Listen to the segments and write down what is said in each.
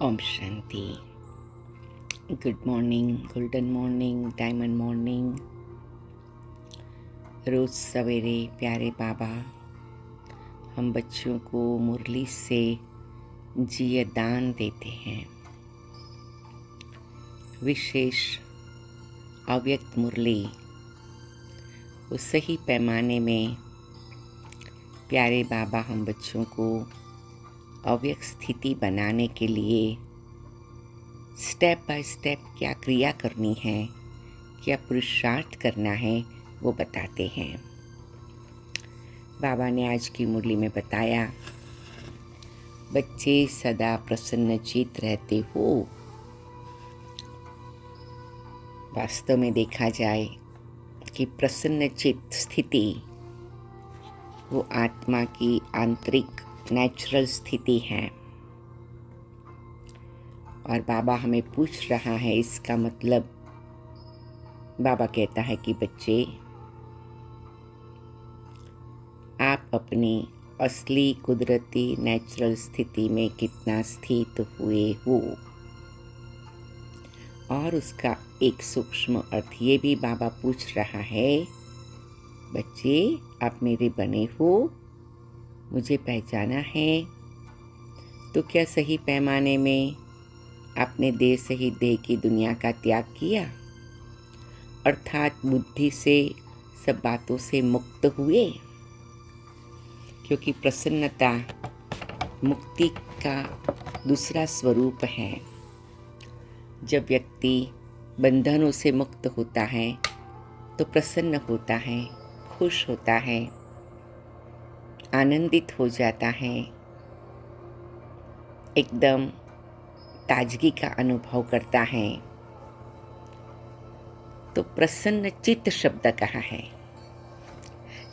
ओम शांति। Good morning, golden morning, diamond morning. रोज़ सवेरे प्यारे बाबा हम बच्चों को मुरली से जीय दान देते हैं। विशेष अव्यक्त मुरली वो सही पैमाने में प्यारे बाबा हम बच्चों को अव्यक्त स्थिति बनाने के लिए स्टेप बाय स्टेप क्या क्रिया करनी है, क्या पुरुषार्थ करना है, वो बताते हैं। बाबा ने आज की मुरली में बताया, बच्चे सदा प्रसन्नचित्त रहते हो। वास्तव में देखा जाए कि प्रसन्नचित्त स्थिति वो आत्मा की आंतरिक नेचुरल स्थिति है। और बाबा हमें पूछ रहा है इसका मतलब। बाबा कहता है कि बच्चे, आप अपनी असली कुदरती नेचुरल स्थिति में कितना स्थित हुए हो। और उसका एक सूक्ष्म अर्थ ये भी बाबा पूछ रहा है, बच्चे आप मेरे बने हो, मुझे पहचाना है, तो क्या सही पैमाने में आपने देह सहित देह की दुनिया का त्याग किया, अर्थात बुद्धि से सब बातों से मुक्त हुए? क्योंकि प्रसन्नता मुक्ति का दूसरा स्वरूप है। जब व्यक्ति बंधनों से मुक्त होता है तो प्रसन्न होता है, खुश होता है, आनंदित हो जाता है, एकदम ताजगी का अनुभव करता है। तो प्रसन्न चित्त शब्द कहा है।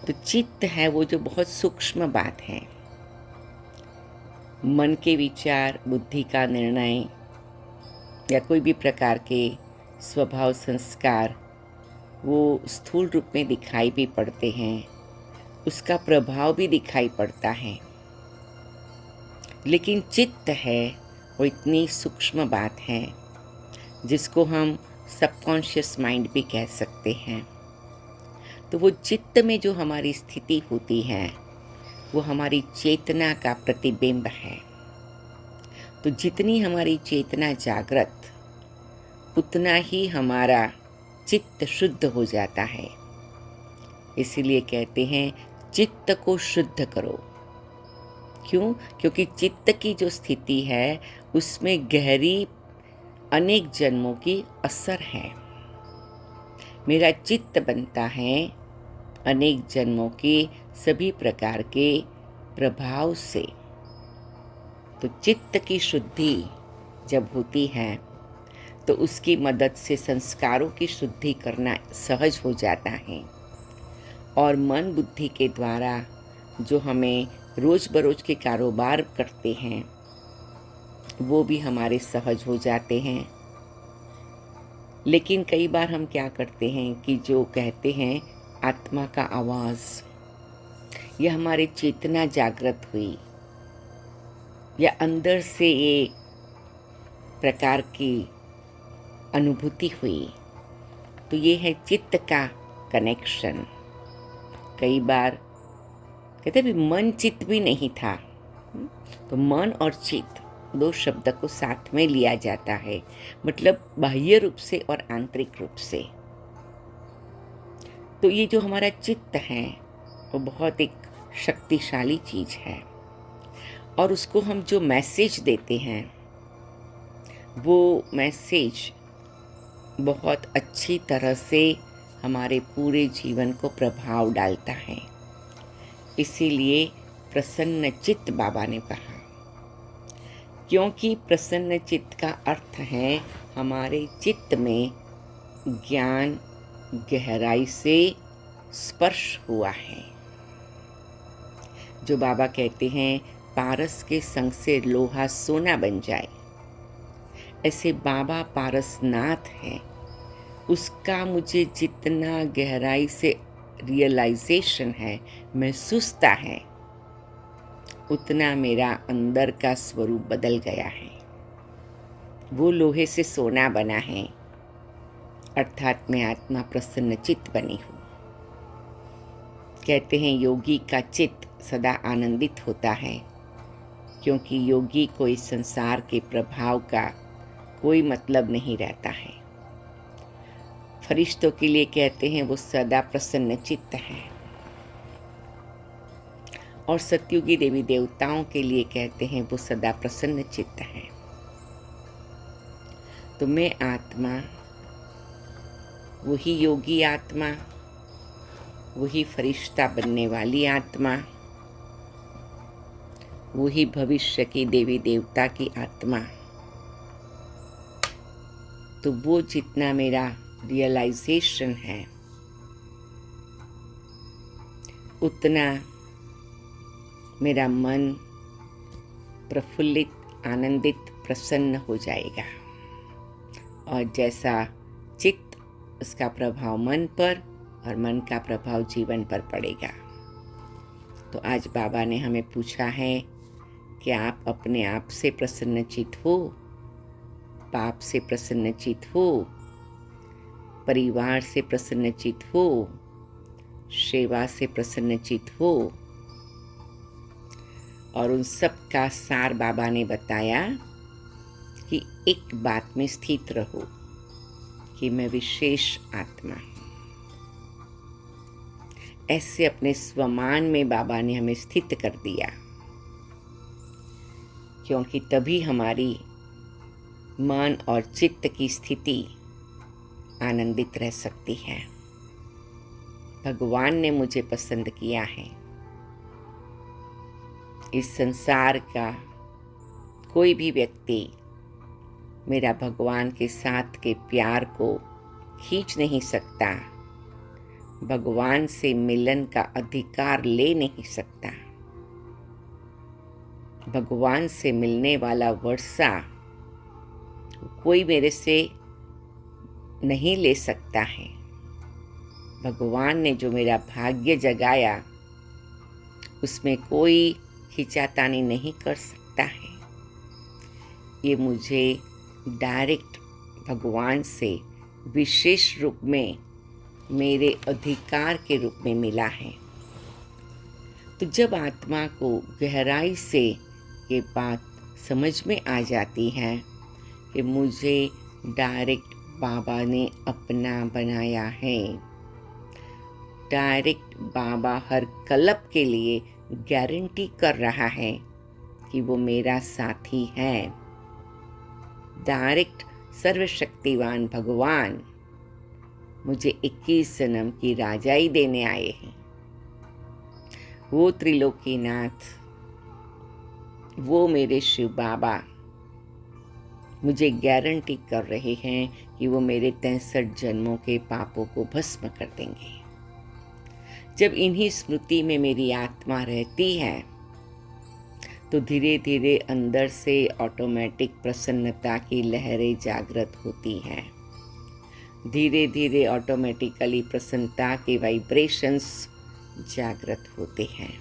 तो चित्त है वो जो बहुत सूक्ष्म बात है। मन के विचार, बुद्धि का निर्णय या कोई भी प्रकार के स्वभाव संस्कार वो स्थूल रूप में दिखाई भी पड़ते हैं, उसका प्रभाव भी दिखाई पड़ता है। लेकिन चित्त है वो इतनी सूक्ष्म बात है जिसको हम सबकॉन्शियस माइंड भी कह सकते हैं। तो वो चित्त में जो हमारी स्थिति होती है वो हमारी चेतना का प्रतिबिंब है। तो जितनी हमारी चेतना जागृत, उतना ही हमारा चित्त शुद्ध हो जाता है। इसीलिए कहते हैं चित्त को शुद्ध करो। क्यों? क्योंकि चित्त की जो स्थिति है उसमें गहरी अनेक जन्मों की असर है। मेरा चित्त बनता है अनेक जन्मों के सभी प्रकार के प्रभाव से। तो चित्त की शुद्धि जब होती है तो उसकी मदद से संस्कारों की शुद्धि करना सहज हो जाता है। और मन बुद्धि के द्वारा जो हमें रोज बरोज के कारोबार करते हैं वो भी हमारे सहज हो जाते हैं। लेकिन कई बार हम क्या करते हैं कि जो कहते हैं आत्मा का आवाज़, यह हमारे चेतना जागृत हुई या अंदर से ये प्रकार की अनुभूति हुई, तो ये है चित्त का कनेक्शन। कई बार कहते भी मन चित्त भी नहीं था, तो मन और चित्त दो शब्द को साथ में लिया जाता है, मतलब बाह्य रूप से और आंतरिक रूप से। तो ये जो हमारा चित्त है वो बहुत एक शक्तिशाली चीज है। और उसको हम जो मैसेज देते हैं वो मैसेज बहुत अच्छी तरह से हमारे पूरे जीवन को प्रभाव डालता है। इसीलिए प्रसन्न चित्त बाबा ने कहा, क्योंकि प्रसन्न चित्त का अर्थ है हमारे चित्त में ज्ञान गहराई से स्पर्श हुआ है। जो बाबा कहते हैं पारस के संग से लोहा सोना बन जाए, ऐसे बाबा पारसनाथ है। उसका मुझे जितना गहराई से रियलाइजेशन है, महसूसता है, उतना मेरा अंदर का स्वरूप बदल गया है। वो लोहे से सोना बना है, अर्थात मैं आत्मा प्रसन्न चित्त बनी हूँ। कहते हैं योगी का चित्त सदा आनंदित होता है, क्योंकि योगी को इस संसार के प्रभाव का कोई मतलब नहीं रहता है। फरिश्तों के लिए कहते हैं वो सदा प्रसन्न चित्त है, और सतयुगी देवी देवताओं के लिए कहते हैं वो सदा प्रसन्न चित्त है। तो मैं आत्मा, वही योगी आत्मा, वही फरिश्ता बनने वाली आत्मा, वही भविष्य की देवी देवता की आत्मा, तो वो जितना मेरा रियलाइजेशन है उतना मेरा मन प्रफुल्लित, आनंदित, प्रसन्न हो जाएगा। और जैसा चित्त, उसका प्रभाव मन पर और मन का प्रभाव जीवन पर पड़ेगा। तो आज बाबा ने हमें पूछा है कि आप अपने आप से प्रसन्नचित्त हो, पाप से प्रसन्नचित्त हो, परिवार से प्रसन्नचित्त हो, सेवा से प्रसन्नचित्त हो। और उन सब का सार बाबा ने बताया कि एक बात में स्थित रहो कि मैं विशेष आत्मा। ऐसे अपने स्वमान में बाबा ने हमें स्थित कर दिया, क्योंकि तभी हमारी मन और चित्त की स्थिति आनंदित रह सकती है। भगवान ने मुझे पसंद किया है। इस संसार का कोई भी व्यक्ति मेरा भगवान के साथ के प्यार को खींच नहीं सकता, भगवान से मिलन का अधिकार ले नहीं सकता। भगवान से मिलने वाला वर्षा कोई मेरे से नहीं ले सकता है। भगवान ने जो मेरा भाग्य जगाया उसमें कोई खींचातानी नहीं कर सकता है। ये मुझे डायरेक्ट भगवान से विशेष रूप में मेरे अधिकार के रूप में मिला है। तो जब आत्मा को गहराई से ये बात समझ में आ जाती है कि मुझे डायरेक्ट बाबा ने अपना बनाया है, डायरेक्ट बाबा हर कल्प के लिए गारंटी कर रहा है कि वो मेरा साथी है। डायरेक्ट सर्वशक्तिवान भगवान मुझे 21 जन्म की राजाई देने आए हैं। वो त्रिलोकीनाथ, वो मेरे शिव बाबा मुझे गारंटी कर रहे हैं कि वो मेरे 63 जन्मों के पापों को भस्म कर देंगे। जब इन्हीं स्मृति में मेरी आत्मा रहती है तो धीरे धीरे अंदर से ऑटोमेटिक प्रसन्नता की लहरें जागृत होती हैं। धीरे धीरे ऑटोमेटिकली प्रसन्नता के वाइब्रेशंस जागृत होते हैं।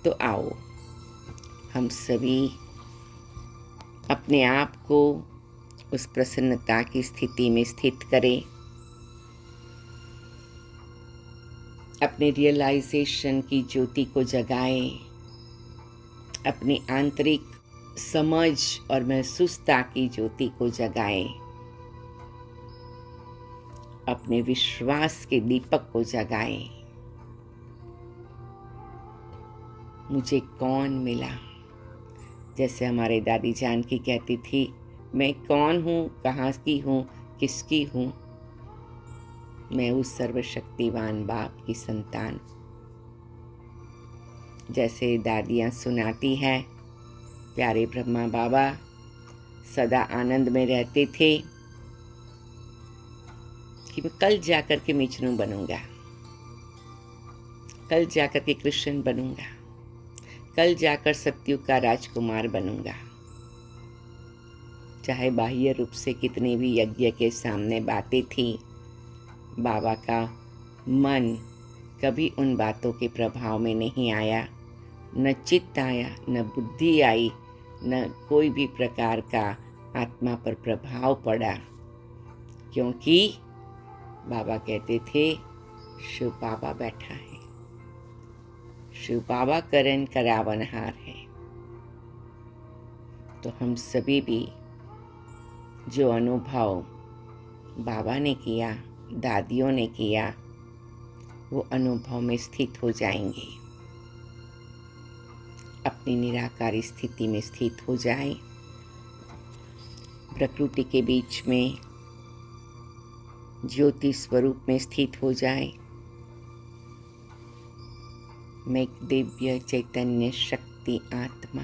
तो आओ हम सभी अपने आप को उस प्रसन्नता की स्थिति में स्थित करें। अपने रियलाइजेशन की ज्योति को जगाएं, अपनी आंतरिक समझ और महसूसता की ज्योति को जगाएं, अपने विश्वास के दीपक को जगाएं। मुझे कौन मिला, जैसे हमारे दादी जानकी कहती थी, मैं कौन हूँ, कहाँ की हूँ, किसकी हूँ। मैं उस सर्वशक्तिवान बाप की संतान। जैसे दादियाँ सुनाती हैं, प्यारे ब्रह्मा बाबा सदा आनंद में रहते थे कि मैं कल जाकर के मिचनू बनूंगा, कल जाकर के कृष्ण बनूंगा, कल जाकर सतयुग का राजकुमार बनूंगा। चाहे बाह्य रूप से कितनी भी यज्ञ के सामने बातें थी, बाबा का मन कभी उन बातों के प्रभाव में नहीं आया, न चित्त आया, न बुद्धि आई, न कोई भी प्रकार का आत्मा पर प्रभाव पड़ा, क्योंकि बाबा कहते थे शिव बाबा बैठा है, शिव बाबा करन करावनहार है। तो हम सभी भी जो अनुभव बाबा ने किया, दादियों ने किया, वो अनुभव में स्थित हो जाएंगे, अपनी निराकारी स्थिति में स्थित हो जाए, प्रकृति के बीच में ज्योति स्वरूप में स्थित हो जाए। मैं एक दिव्य चैतन्य शक्ति आत्मा,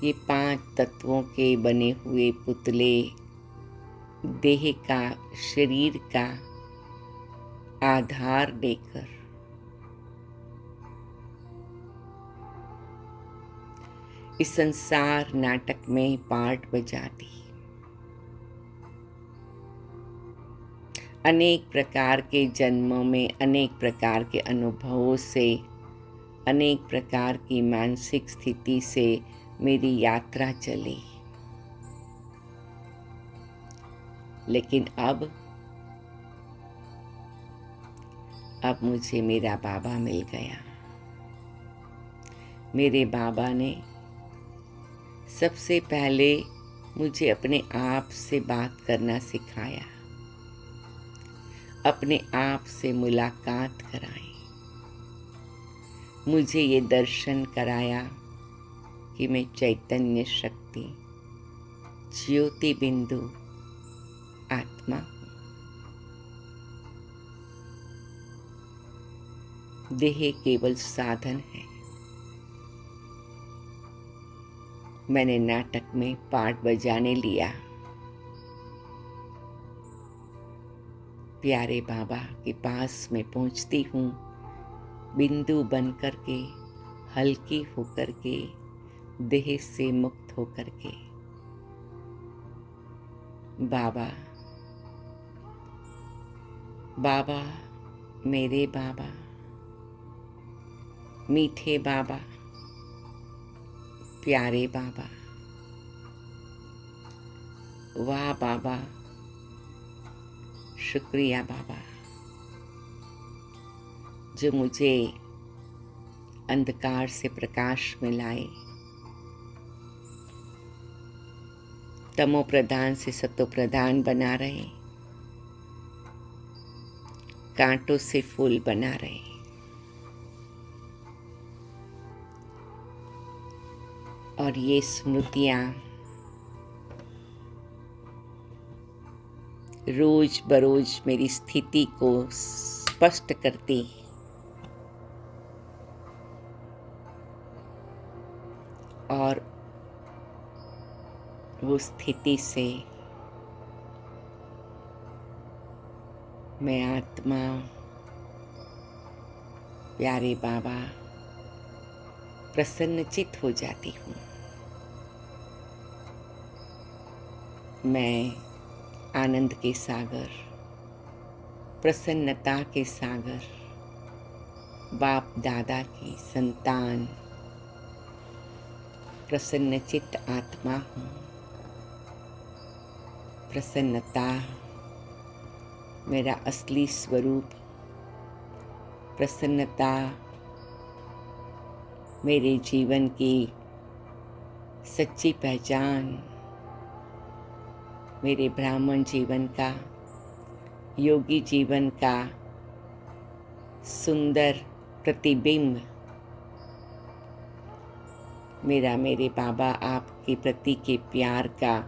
ये 5 तत्वों के बने हुए पुतले देह का, शरीर का आधार देकर इस संसार नाटक में पार्ट बजाती, अनेक प्रकार के जन्मों में, अनेक प्रकार के अनुभवों से, अनेक प्रकार की मानसिक स्थिति से मेरी यात्रा चली। लेकिन अब मुझे मेरा बाबा मिल गया। मेरे बाबा ने सबसे पहले मुझे अपने आप से बात करना सिखाया, अपने आप से मुलाकात कराई, मुझे ये दर्शन कराया कि मैं चैतन्य शक्ति, ज्योति बिंदु आत्मा हूँ। देह केवल साधन है। मैंने नाटक में पार्ट बजाने लिया। प्यारे बाबा के पास मैं पहुंचती हूँ, बिंदु बन कर के, हल्की होकर के, देह से मुक्त होकर के। बाबा, बाबा, मेरे बाबा, मीठे बाबा, प्यारे बाबा, वाह बाबा, शुक्रिया बाबा, जो मुझे अंधकार से प्रकाश में लाए, तमो प्रधान से सतो प्रधान बना रहे, कांटों से फूल बना रहे। और ये स्मृतियाँ रोज बरोज मेरी स्थिति को स्पष्ट करती, और वो स्थिति से मैं आत्मा, प्यारे बाबा, प्रसन्नचित हो जाती हूँ। मैं आनंद के सागर, प्रसन्नता के सागर, बाप दादा की संतान, प्रसन्नचित आत्मा हूँ। प्रसन्नता मेरा असली स्वरूप, प्रसन्नता मेरे जीवन की सच्ची पहचान, मेरे ब्राह्मण जीवन का, योगी जीवन का सुंदर प्रतिबिंब, मेरा मेरे बाबा आपके प्रति के प्यार का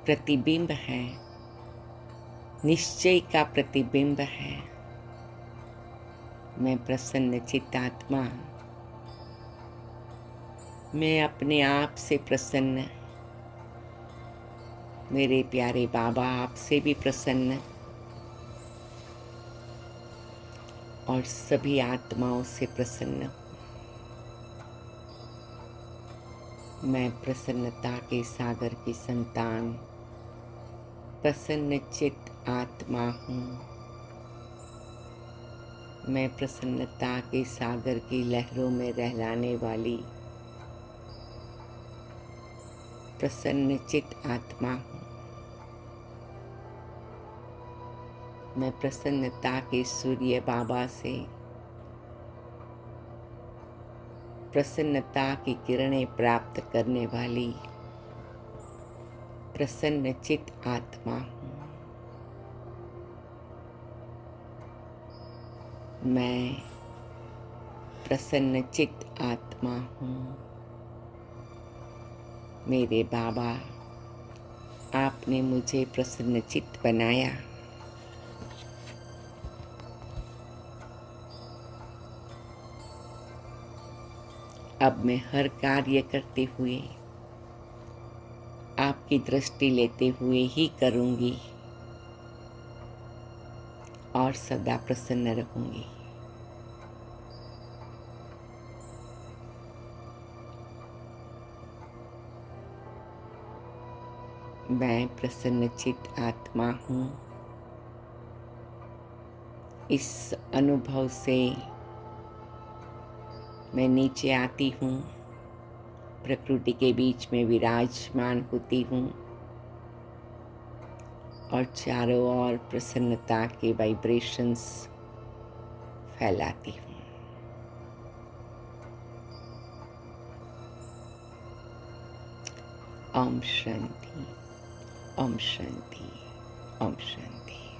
प्रतिबिंब है, निश्चय का प्रतिबिंब है। मैं प्रसन्न चित्तात्मा, मैं अपने आप से प्रसन्न, मेरे प्यारे बाबा आपसे भी प्रसन्न, और सभी आत्माओं से प्रसन्न। मैं प्रसन्नता के सागर की संतान, प्रसन्नचित आत्मा हूँ। मैं प्रसन्नता के सागर की लहरों में रहलाने वाली प्रसन्नचित आत्मा हूँ। मैं प्रसन्नता के सूर्य बाबा से प्रसन्नता की किरणें प्राप्त करने वाली प्रसन्नचित आत्मा हूँ। मैं प्रसन्नचित आत्मा हूँ। मेरे बाबा, आपने मुझे प्रसन्नचित बनाया। अब मैं हर कार्य करते हुए आपकी दृष्टि लेते हुए ही करूँगी और सदा प्रसन्न रहूँगी। मैं प्रसन्नचित आत्मा हूँ। इस अनुभव से मैं नीचे आती हूँ, प्रकृति के बीच में विराजमान होती हूँ और चारों ओर प्रसन्नता के वाइब्रेशंस फैलाती हूँ। ओम शांति, ओम शांति, ओम शांति।